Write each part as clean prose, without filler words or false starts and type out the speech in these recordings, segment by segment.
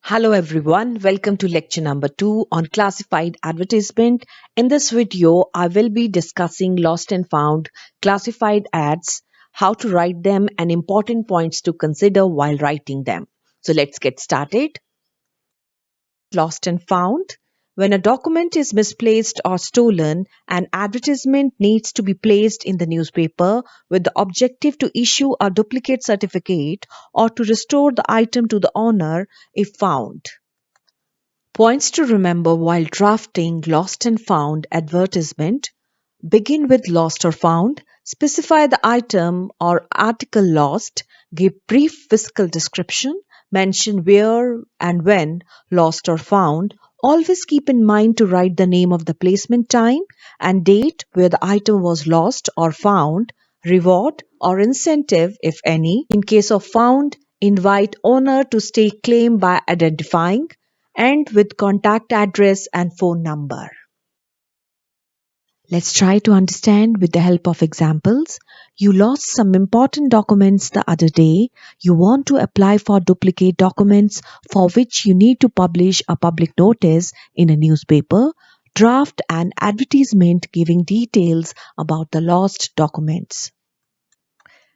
Hello everyone, welcome to lecture number 2 on classified advertisement. In this video, I will be discussing lost and found classified ads, how to write them and important points to consider while writing them. So let's get started. Lost and found. When a document is misplaced or stolen, an advertisement needs to be placed in the newspaper with the objective to issue a duplicate certificate or to restore the item to the owner if found. Points to remember while drafting lost and found advertisement. Begin with lost or found. Specify the item or article lost. Give brief physical description. Mention where and when lost or found. Always keep in mind to write the name of the placement time and date where the item was lost or found. Reward or incentive, if any. In case of found, invite owner to stake claim by identifying and with contact address and phone number. Let's try to understand with the help of examples. You lost some important documents the other day. You want to apply for duplicate documents for which you need to publish a public notice in a newspaper. Draft an advertisement giving details about the lost documents.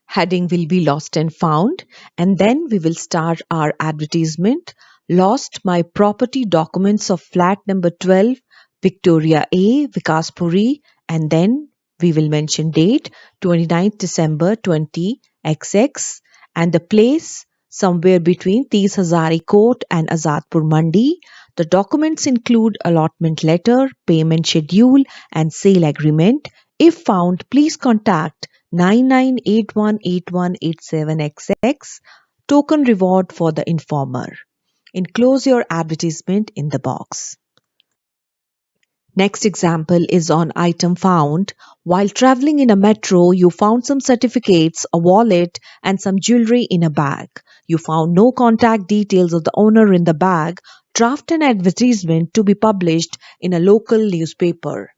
Heading will be lost and found, and then we will start our advertisement. Lost my property documents of flat number 12, Victoria A, Vikaspuri, and then we will mention date 29th December 20 XX and the place somewhere between Tees Hazari Court and Azadpur Mandi. The documents include allotment letter, payment schedule, and sale agreement. If found, please contact 99818187XX. Token reward for the informer. Enclose your advertisement in the box. Next example is on item found. While traveling in a metro, you found some certificates, a wallet, and some jewelry in a bag. You found no contact details of the owner in the bag. Draft an advertisement to be published in a local newspaper.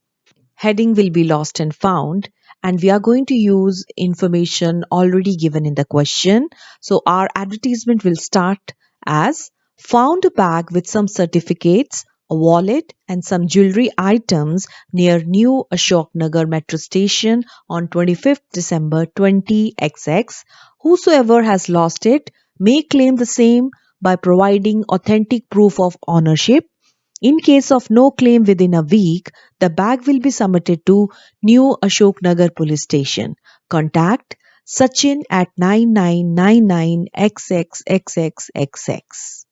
Heading will be lost and found, and we are going to use information already given in the question. So our advertisement will start as found a bag with some certificates, a wallet and some jewelry items near New Ashok Nagar metro station on 25th December 20XX. Whosoever has lost it may claim the same by providing authentic proof of ownership. In case of no claim within a week, the bag will be submitted to New Ashok Nagar Police Station. Contact Sachin at 9999XXXXX.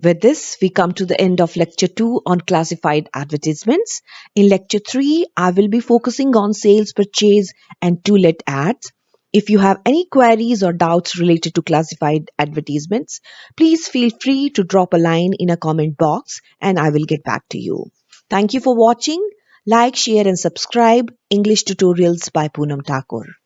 With this, we come to the end of lecture 2 on classified advertisements. In lecture 3, I will be focusing on sales, purchase and to-let ads. If you have any queries or doubts related to classified advertisements, please feel free to drop a line in a comment box and I will get back to you. Thank you for watching. Like, share and subscribe English Tutorials by Poonam Thakur.